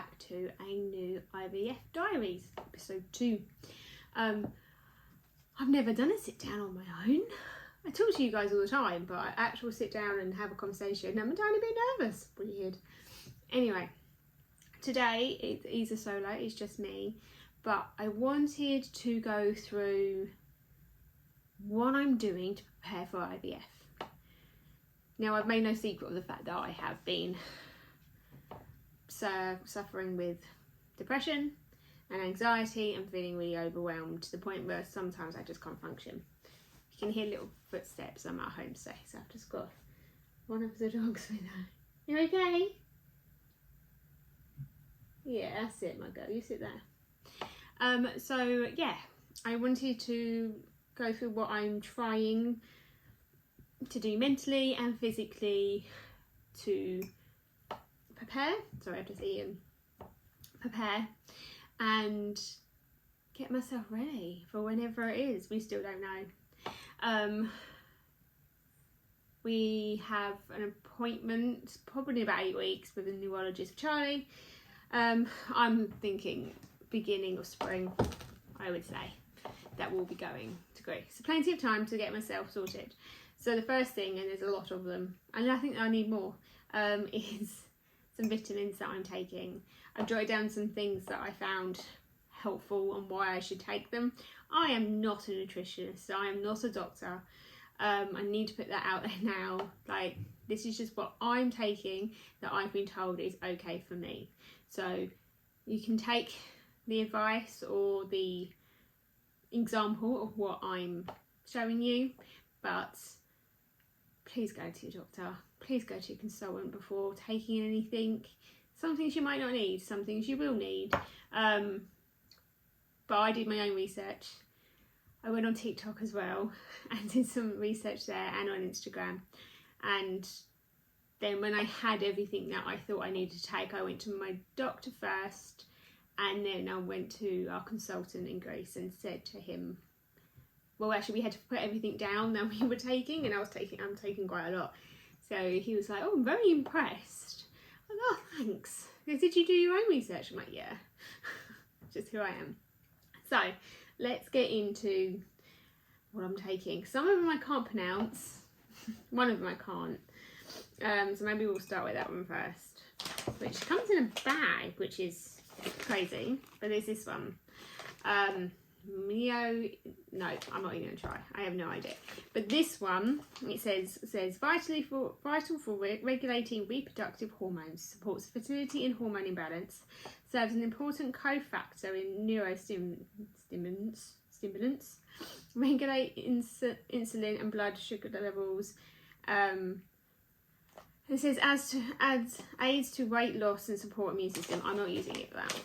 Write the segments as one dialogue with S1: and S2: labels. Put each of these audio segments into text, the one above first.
S1: back to a new IVF Diaries, episode 2. I've never done a sit down on my own. I talk to you guys all the time, but I actually sit down and have a conversation, I'm a tiny bit nervous. Weird. Anyway, today it's either solo, it's just me, but I wanted to go through what I'm doing to prepare for IVF. Now, I've made no secret of the fact that I have been suffering with depression and anxiety and feeling really overwhelmed to the point where sometimes I just can't function. You can hear little footsteps. I'm at home today, so I've just got one of the dogs with her. You okay? Yeah, that's it, my girl. You sit there. So yeah, I wanted to go through what I'm trying to do mentally and physically to prepare. Sorry, I've just eaten. Prepare and get myself ready for whenever it is. We still don't know. We have an appointment probably about 8 weeks with a neurologist for Charlie. I'm thinking beginning of spring, I would say, that we'll be going to Greece. So plenty of time to get myself sorted. So the first thing, and there's a lot of them, and I think I need more, is some vitamins that I'm taking. I've jotted down some things that I found helpful and why I should take them. I am not a nutritionist, I am not a doctor. I need to put that out there now. Like, this is just what I'm taking that I've been told is okay for me. So you can take the advice or the example of what I'm showing you, but please go to your doctor, please go to your consultant before taking anything. Some things you might not need, some things you will need. But I did my own research. I went on TikTok as well and did some research there and on Instagram. And then when I had everything that I thought I needed to take, I went to my doctor first, and then I went to our consultant in Greece and said to him, well, actually we had to put everything down that we were taking, and I'm taking quite a lot. So he was like, oh, I'm very impressed. I'm like, oh, thanks. He goes, did you do your own research? I'm like, yeah, just who I am. So let's get into what I'm taking. Some of them I can't pronounce, one of them I can't. So maybe we'll start with that one first, which comes in a bag, which is crazy, but there's this one. No, I'm not even going to try. I have no idea. But this one, it says vital for regulating reproductive hormones, supports fertility and hormone imbalance, serves an important cofactor in neurostimulants, regulate insulin and blood sugar levels. It says aids to weight loss and support immune system. I'm not using it for that,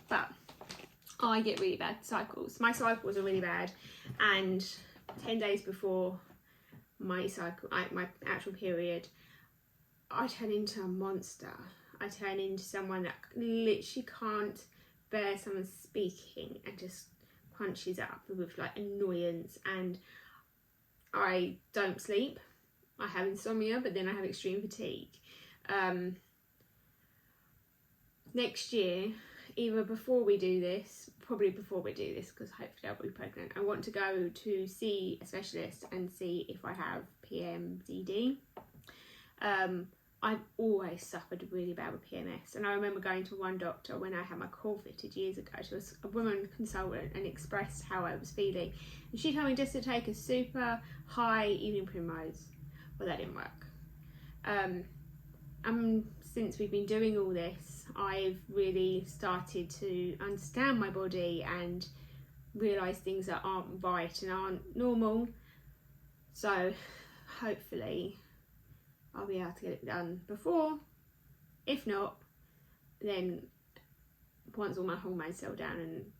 S1: but I get really bad cycles. My cycles are really bad, and 10 days before my cycle, my actual period, I turn into a monster. I turn into someone that literally can't bear someone speaking and just crunches up with like annoyance, and I don't sleep. I have insomnia, but then I have extreme fatigue. Next year, either before we do this, probably before we do this, because hopefully I'll be pregnant, I want to go to see a specialist and see if I have PMDD. I've always suffered really bad with PMS, and I remember going to one doctor when I had my core fitted years ago. She was a woman consultant and expressed how I was feeling, and she told me just to take a super high evening primrose. Well, that didn't work. Since we've been doing all this, I've really started to understand my body and realise things that aren't right and aren't normal. So hopefully I'll be able to get it done before. If not, then once all my hormones settle down and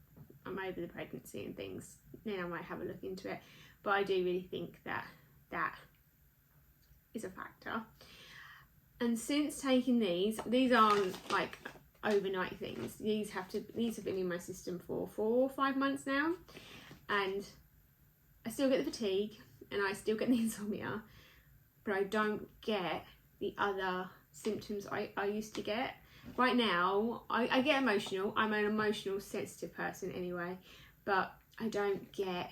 S1: I'm over the pregnancy and things, then I might have a look into it. But I do really think that is a factor. And since taking these aren't like overnight things. These have been in my system for 4 or 5 months now, and I still get the fatigue and I still get the insomnia, but I don't get the other symptoms I used to get. right now, I get emotional. I'm an emotional, sensitive person anyway, but I don't get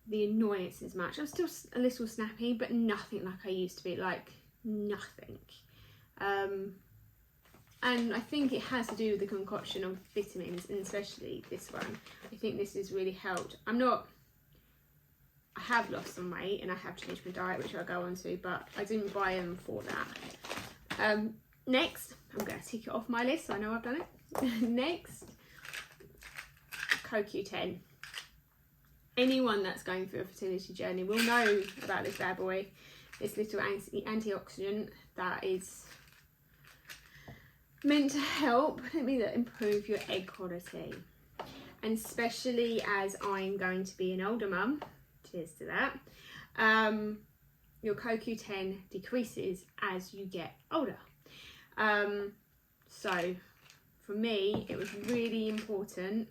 S1: the annoyance as much. I'm still a little snappy, but nothing like I used to be, like nothing. And I think it has to do with the concoction of vitamins, and especially this one. I think this has really helped. I have lost some weight and I have changed my diet, which I'll go on to, but I didn't buy them for that. Next, I'm going to tick it off my list, so I know I've done it. Next, CoQ10. Anyone that's going through a fertility journey will know about this bad boy. This little antioxidant that is meant to help improve your egg quality. And especially as I'm going to be an older mum, cheers to that, your CoQ10 decreases as you get older. So for me, it was really important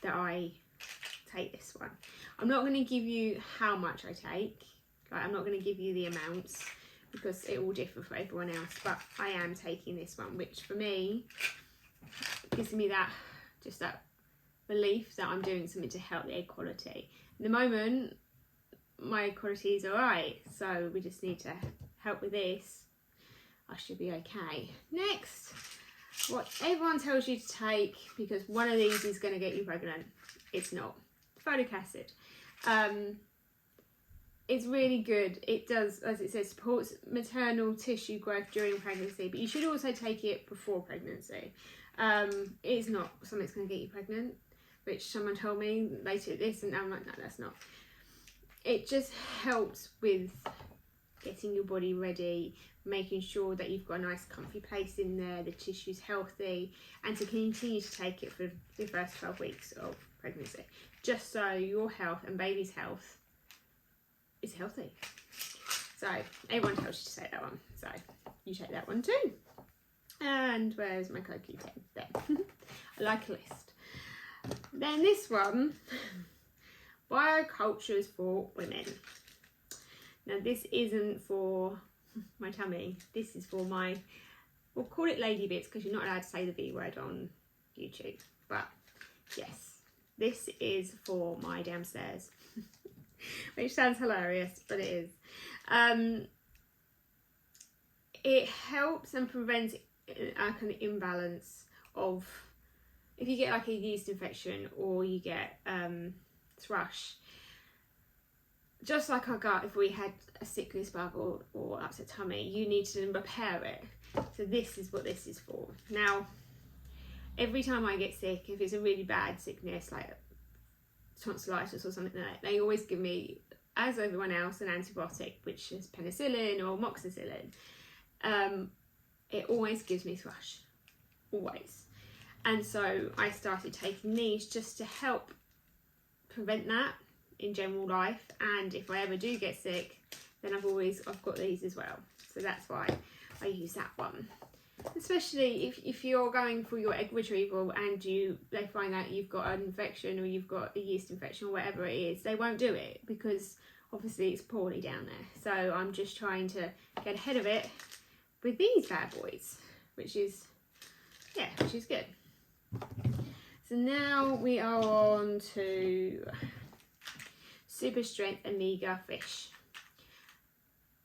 S1: that I take this one. I'm not going to give you how much I take, like I'm not going to give you the amounts because it will differ for everyone else, but I am taking this one, which for me gives me that belief that I'm doing something to help the egg quality. At the moment my egg quality is alright, so we just need to help with this. I should be okay. Next, what everyone tells you to take, because one of these is going to get you pregnant. It's not. Folic acid. It's really good. It does, as it says, supports maternal tissue growth during pregnancy, but you should also take it before pregnancy. It's not something that's going to get you pregnant, which someone told me they took this, and I'm like, no, that's not. It just helps with getting your body ready, making sure that you've got a nice comfy place in there, the tissue's healthy, and to continue to take it for the first 12 weeks of pregnancy, just so your health and baby's health is healthy. So everyone tells you to take that one, so you take that one too. And where's my CoQ10? There. I like a list. Then this one, biocultures for women. Now this isn't for my tummy, this is for my, we'll call it lady bits because you're not allowed to say the V word on YouTube, but yes, this is for my downstairs. Which sounds hilarious, but it is. It helps and prevents like an imbalance of, if you get like a yeast infection or you get thrush, just like our gut, if we had a sickness bug or upset tummy, you need to repair it. So this is what this is for. Now, every time I get sick, if it's a really bad sickness like tonsillitis or something like that, they always give me, as everyone else, an antibiotic, which is penicillin or amoxicillin. It always gives me thrush, always. And so I started taking these just to help prevent that in general life, and if I ever do get sick, then I've got these as well. So that's why I use that one. Especially if you're going for your egg retrieval and they find out you've got an infection or you've got a yeast infection or whatever it is, they won't do it because obviously it's poorly down there. So I'm just trying to get ahead of it with these bad boys, which is good. So now we are on to Super Strength Omega Fish.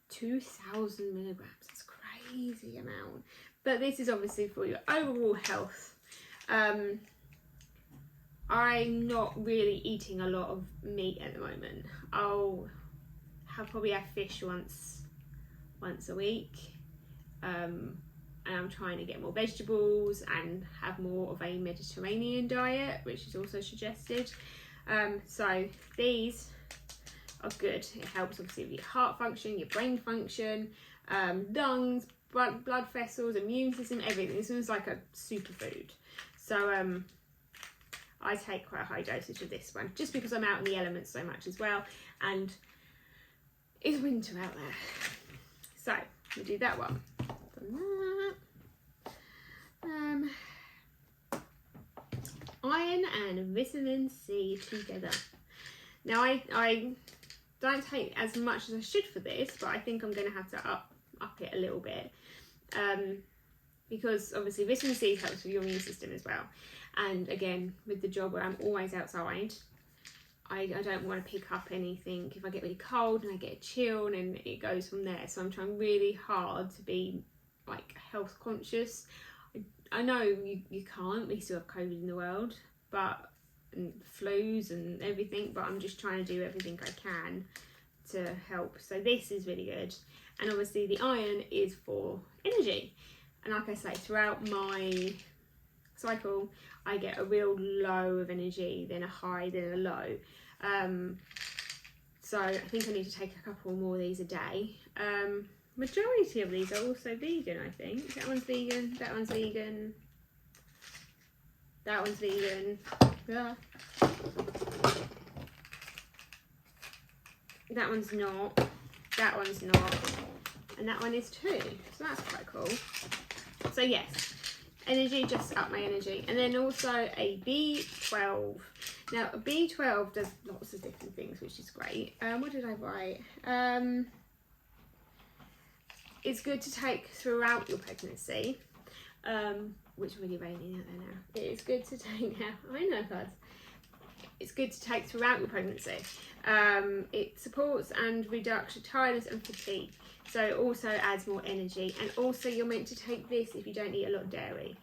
S1: 2,000 milligrams, that's a crazy amount. But this is obviously for your overall health. I'm not really eating a lot of meat at the moment. I'll probably have fish once a week. And I'm trying to get more vegetables and have more of a Mediterranean diet, which is also suggested. So these are good. It helps obviously with your heart function, your brain function, lungs, blood vessels, immune system, everything. This one's like a superfood. So I take quite a high dosage of this one just because I'm out in the elements so much as well, and it's winter out there. So we do that one. Iron and vitamin C together. Now I don't take as much as I should for this, but I think I'm going to have to up it a little bit. because obviously vitamin C helps with your immune system as well. And again, with the job where I'm always outside, I don't want to pick up anything. If I get really cold and I get a chill, and it goes from there. So I'm trying really hard to be like health conscious. I know you can't, we still have COVID in the world, and flus and everything, but I'm just trying to do everything I can to help. So this is really good. And obviously the iron is for energy. And like I say, throughout my cycle, I get a real low of energy, then a high, then a low. So I think I need to take a couple more of these a day. Majority of these are also vegan, I think. That one's vegan, that one's vegan, that one's vegan. Yeah. That one's not, that one's not, and that one is too. So that's quite cool. So yes, energy, just up my energy. And then also a B12. Now a B12 does lots of different things, which is great. What did I write? It's good to take throughout your pregnancy, which is really raining out there now. It is good to take now. I know, guys. It's good to take throughout your pregnancy. It supports and reduces tiredness and fatigue. So it also adds more energy. And also you're meant to take this if you don't eat a lot of dairy.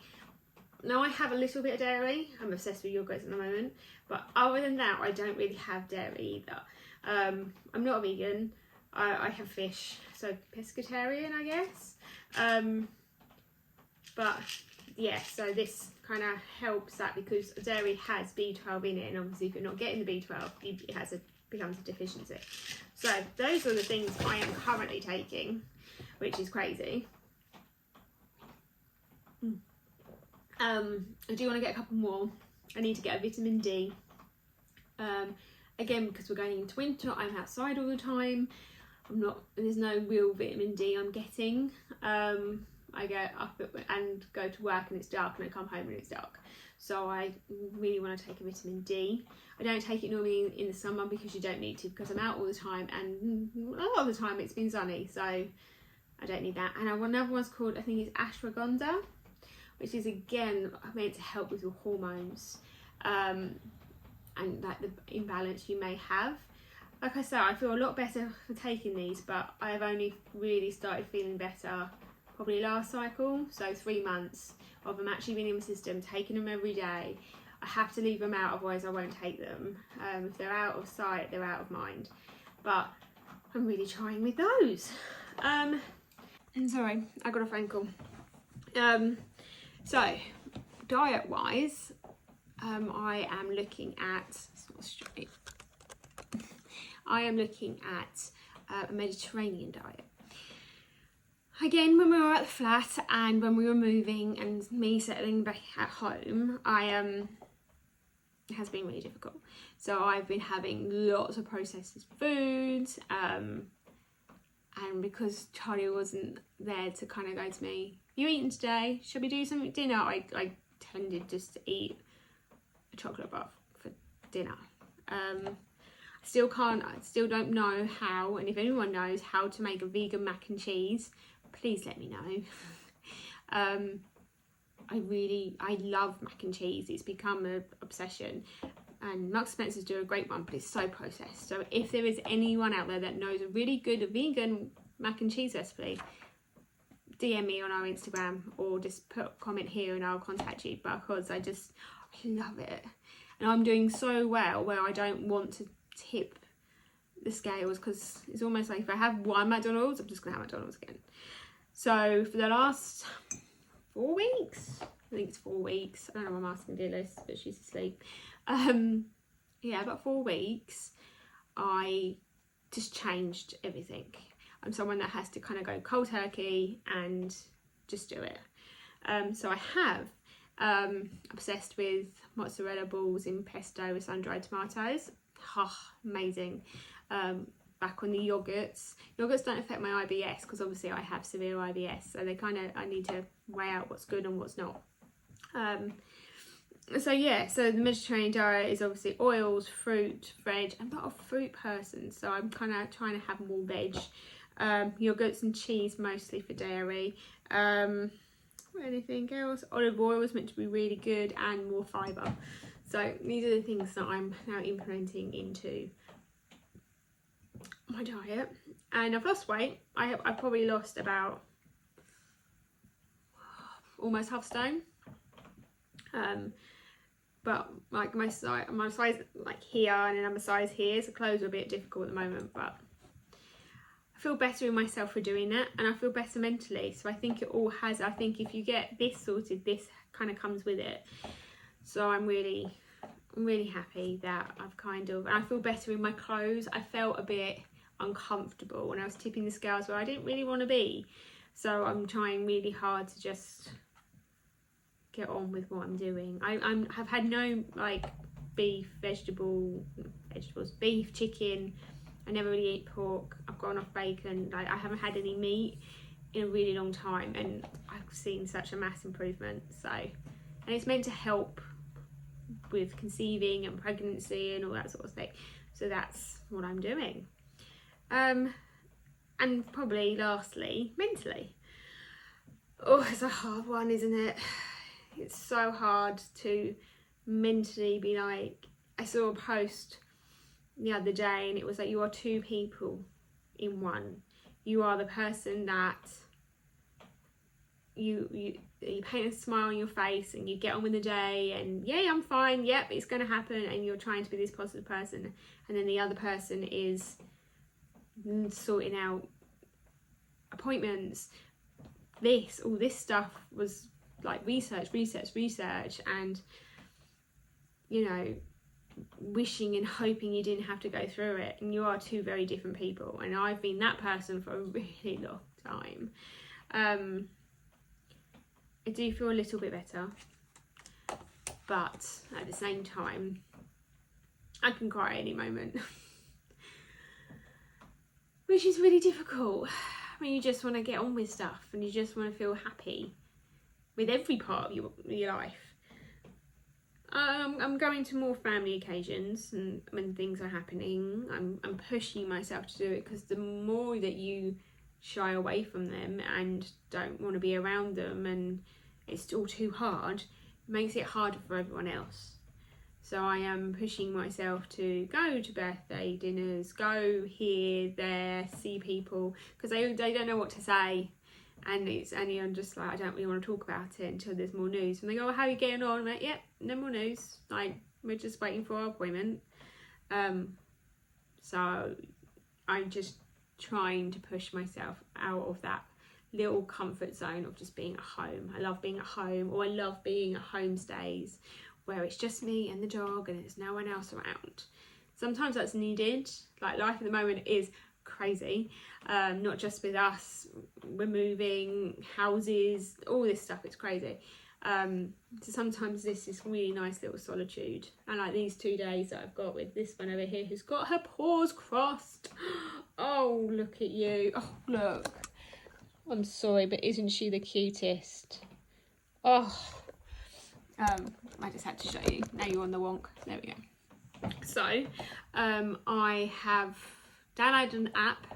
S1: Now I have a little bit of dairy. I'm obsessed with yogurts at the moment. But other than that, I don't really have dairy either. I'm not a vegan. I have fish. So pescatarian, I guess. But yeah, so this kind of helps that, because dairy has B12 in it, and obviously if you're not getting the B12, it becomes a deficiency. So those are the things I am currently taking, which is crazy. I do want to get a couple more. I need to get a vitamin D. Again, because we're going into winter, I'm outside all the time. There's no real vitamin D I'm getting. I go up and go to work and it's dark, and I come home and it's dark. So I really want to take a vitamin D. I don't take it normally in the summer because you don't need to, because I'm out all the time, and a lot of the time it's been sunny, so I don't need that. And another one's called, I think it's ashwagandha, which is again meant to help with your hormones and like the imbalance you may have. Like I said, I feel a lot better for taking these, but I've only really started feeling better probably last cycle. So 3 months of them actually being in my system, taking them every day. I have to leave them out, otherwise I won't take them. If they're out of sight, they're out of mind. But I'm really trying with those. And sorry, I got a phone call. So diet wise, I am looking at, it's not straight. I am looking at a Mediterranean diet. Again, when we were at the flat and when we were moving and me settling back at home, it has been really difficult. So I've been having lots of processed foods, and because Charlie wasn't there to kind of go to me, you eating today? Should we do something dinner? I tended just to eat a chocolate bar for dinner. I still don't know how, and if anyone knows how to make a vegan mac and cheese, please let me know. I love mac and cheese. It's become an obsession, and Marks & Spencer's do a great one, but it's so processed. So if there is anyone out there that knows a really good vegan mac and cheese recipe, DM me on our Instagram, or just put a comment here and I'll contact you, because I love it. And I'm doing so well where I don't want to tip the scales, because it's almost like if I have one McDonald's, I'm just gonna have McDonald's again. So for the last 4 weeks, I think it's 4 weeks, I don't know why I'm asking dear Liz, but she's asleep. Yeah, about 4 weeks, I just changed everything. I'm someone that has to kind of go cold turkey and just do it. So I have obsessed with mozzarella balls in pesto with sun-dried tomatoes. Oh, amazing. Back on the yogurts. Yogurts don't affect my IBS, because obviously I have severe IBS, so I need to weigh out what's good and what's not. So yeah, so the Mediterranean diet is obviously oils, fruit, veg. I'm not a fruit person, so I'm kind of trying to have more veg. Yogurts and cheese mostly for dairy. Anything else? Olive oil was meant to be really good and more fibre. So these are the things that I'm now implementing into my diet. And I've lost weight. I've probably lost about almost half stone. But like my size like here, and then my size here, so clothes are a bit difficult at the moment, but I feel better in myself for doing that, and I feel better mentally. So I think it all has, I think if you get this sorted, this kind of comes with it. So I'm really happy that I've kind of, and I feel better in my clothes. I felt a bit uncomfortable when I was tipping the scales where I didn't really want to be. So I'm trying really hard to just get on with what I'm doing. I've had no like beef, beef, chicken. I never really eat pork. I've gone off bacon. Like I haven't had any meat in a really long time, and I've seen such a mass improvement. So, and it's meant to help with conceiving and pregnancy and all that sort of thing. So that's what I'm doing. And probably lastly, mentally. Oh, it's a hard one, isn't it? It's so hard to mentally be like, I saw a post the other day and it was like, you are two people in one. You are the person that you paint a smile on your face and you get on with the day and yeah, I'm fine, yep, it's going to happen, and you're trying to be this positive person, and then the other person is sorting out appointments. All this stuff was like research, and you know, wishing and hoping you didn't have to go through it. And you are two very different people, and I've been that person for a really long time. I do feel a little bit better, but at the same time I can cry any moment which is really difficult. I mean, you just want to get on with stuff and you just want to feel happy with every part of your life. I'm going to more family occasions, and when things are happening, I'm pushing myself to do it, because the more that you shy away from them and don't want to be around them and it's all too hard, it makes it harder for everyone else. So I am pushing myself to go to birthday dinners, go here, there, see people, because they don't know what to say. And I'm just like, I don't really want to talk about it until there's more news. And they go, well, how are you getting on? I'm like, yep, no more news. Like, we're just waiting for our appointment. So I'm just trying to push myself out of that little comfort zone of just being at home. I love being at home, or I love being at homestays where it's just me and the dog and there's no one else around. Sometimes that's needed. Like, life at the moment is crazy, not just with us, we're moving houses, all this stuff, it's crazy. So sometimes this is really nice little solitude, and like these 2 days that I've got with this one over here who's got her paws crossed. Oh, look at you. Oh, look, I'm sorry, but isn't she the cutest? Oh, I just had to show you. Now you're on the wonk. There we go. So I have downloaded an app.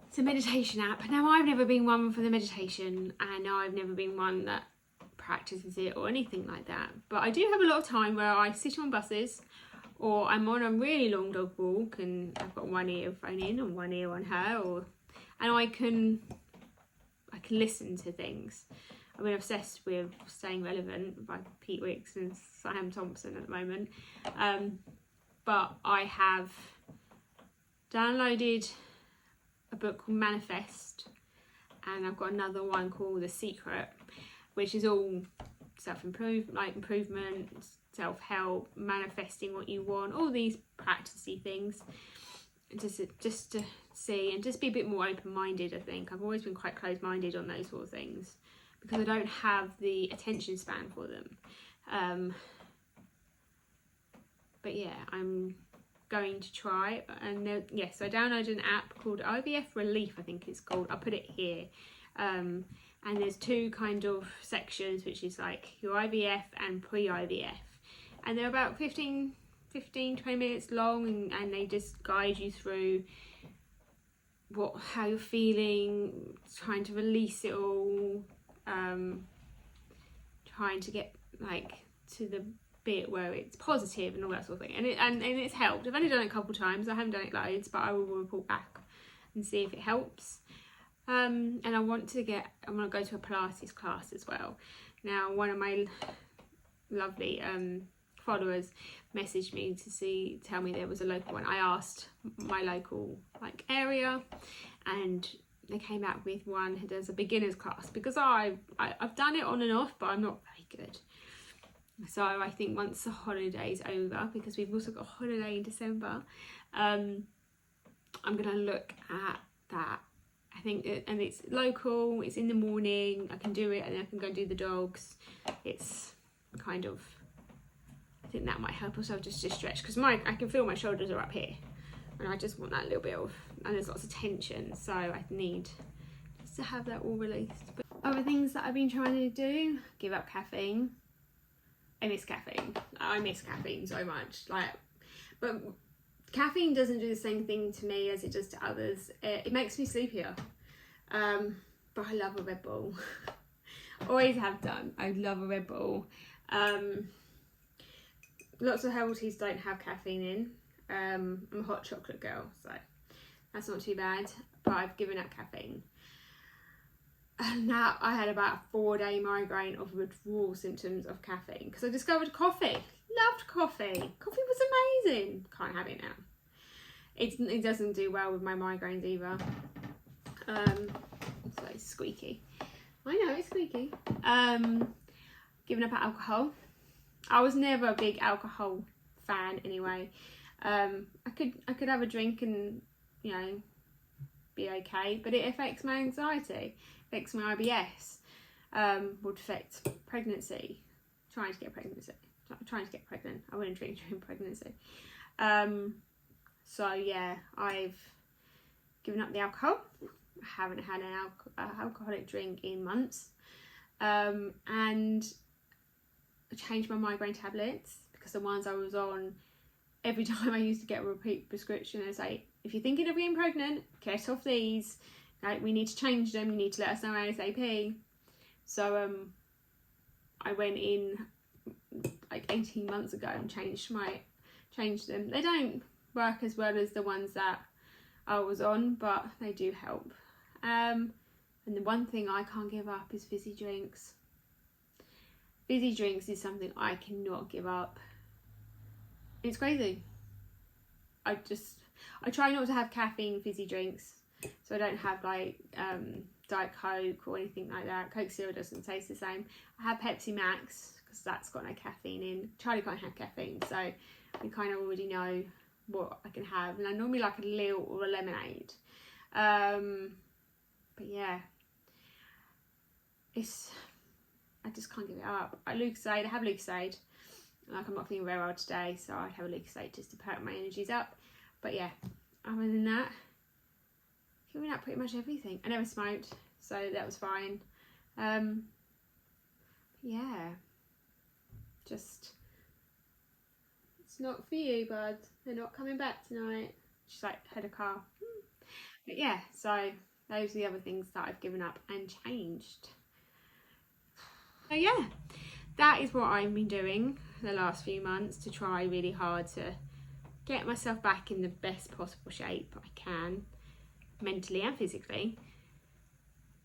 S1: It's a meditation app. Now, I've never been one for the meditation, and I've never been one that practices it or anything like that. But I do have a lot of time where I sit on buses, or I'm on a really long dog walk and I've got one earphone in and one ear on her, and I can listen to things. I'm obsessed with Staying Relevant by Pete Wicks and Sam Thompson at the moment. But I have downloaded a book called Manifest, and I've got another one called The Secret, which is all improvement, self-help, manifesting what you want, all these practicey things, just to see and just be a bit more open-minded. I think I've always been quite closed-minded on those sort of things because I don't have the attention span for them. But yeah, I'm going to try. And yes, I downloaded an app called IVF Relief, I think it's called. I'll put it here. And there's two kind of sections, which is like your IVF and pre-IVF, and they're about 15 20 minutes long, and they just guide you through how you're feeling, trying to release it all, trying to get like to the bit where it's positive and all that sort of thing, and it's helped. I've only done it a couple of times, I haven't done it loads, but I will report back and see if it helps. And I want to go to a Pilates class as well. Now, one of my lovely followers messaged me to tell me there was a local one. I asked my local like area, and they came back with one who does a beginner's class, because I've done it on and off, but I'm not very good. So I think once the holiday's over, because we've also got a holiday in December, I'm gonna look at that. I think and it's local, it's in the morning, I can do it, and then I can go and do the dogs. It's kind of, I think that might help also just to stretch, because I can feel my shoulders are up here, and I just want that little bit of, and there's lots of tension, so I need just to have that all released. But other things that I've been trying to do: give up caffeine. I miss caffeine. I miss caffeine so much. But caffeine doesn't do the same thing to me as it does to others. It makes me sleepier. But I love a Red Bull. Always have done. I love a Red Bull. Lots of herbal teas don't have caffeine in. I'm a hot chocolate girl, so that's not too bad. But I've given up caffeine. And now I had about a 4-day migraine of withdrawal symptoms of caffeine, because I discovered coffee. Loved coffee. Coffee was amazing. Can't have it now. It doesn't do well with my migraines either. So it's squeaky. I know, it's squeaky. Giving up alcohol. I was never a big alcohol fan anyway. I could have a drink and, you know, be okay, but it affects my anxiety, affects my IBS, would affect pregnancy, trying to get pregnant. I wouldn't drink during pregnancy. So yeah, I've given up the alcohol. I haven't had an alcoholic drink in months, and I changed my migraine tablets, because the ones I was on, every time I used to get a repeat prescription, I say, if you're thinking of getting pregnant, get off these. Like, we need to change them. You need to let us know ASAP. So I went in like 18 months ago and changed them. They don't work as well as the ones that I was on, but they do help. And the one thing I can't give up is fizzy drinks. Fizzy drinks is something I cannot give up. It's crazy. I try not to have caffeine fizzy drinks, so I don't have like Diet Coke or anything like that. Coke Zero doesn't taste the same. I have Pepsi Max, because that's got no caffeine in. Charlie can't have caffeine, so we kind of already know what I can have. And I normally like a Lil or a lemonade. But yeah, I just can't give it up. I have Lucozade. Like, I'm not feeling very well today, so I'd have a Lucozade just to perk my energies up. But yeah, other than that, giving up pretty much everything. I never smoked, so that was fine. Yeah, just, it's not for you, bud. They're not coming back tonight. She's like, had a car. But yeah, so those are the other things that I've given up and changed. So yeah, that is what I've been doing the last few months to try really hard to get myself back in the best possible shape I can, mentally and physically.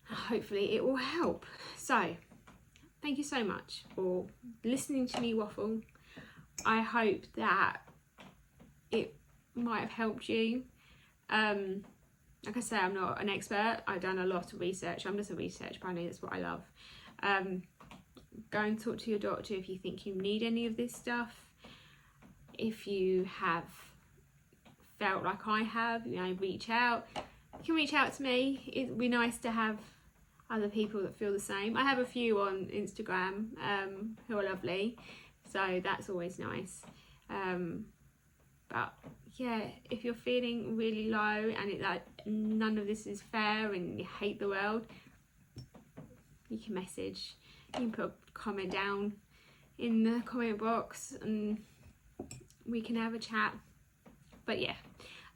S1: Hopefully it will help. So thank you so much for listening to me waffle. I hope that it might have helped you. Like I say, I'm not an expert. I've done a lot of research. I'm just a research bunny. That's what I love. Go and talk to your doctor if you think you need any of this stuff. If you have felt like I have, you know, reach out. You can reach out to me. It'd be nice to have other people that feel the same. I have a few on Instagram who are lovely, so that's always nice. But yeah, if you're feeling really low and like none of this is fair and you hate the world, you can message. You can put a comment down in the comment box and we can have a chat. But yeah,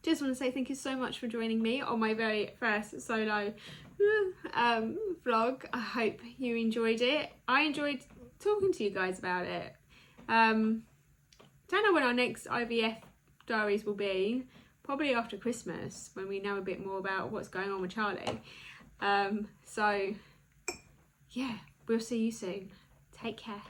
S1: just want to say thank you so much for joining me on my very first solo vlog. I hope you enjoyed it. I enjoyed talking to you guys about it. Don't know when our next IVF diaries will be. Probably after Christmas, when we know a bit more about what's going on with Charlie. So yeah, we'll see you soon. Take care.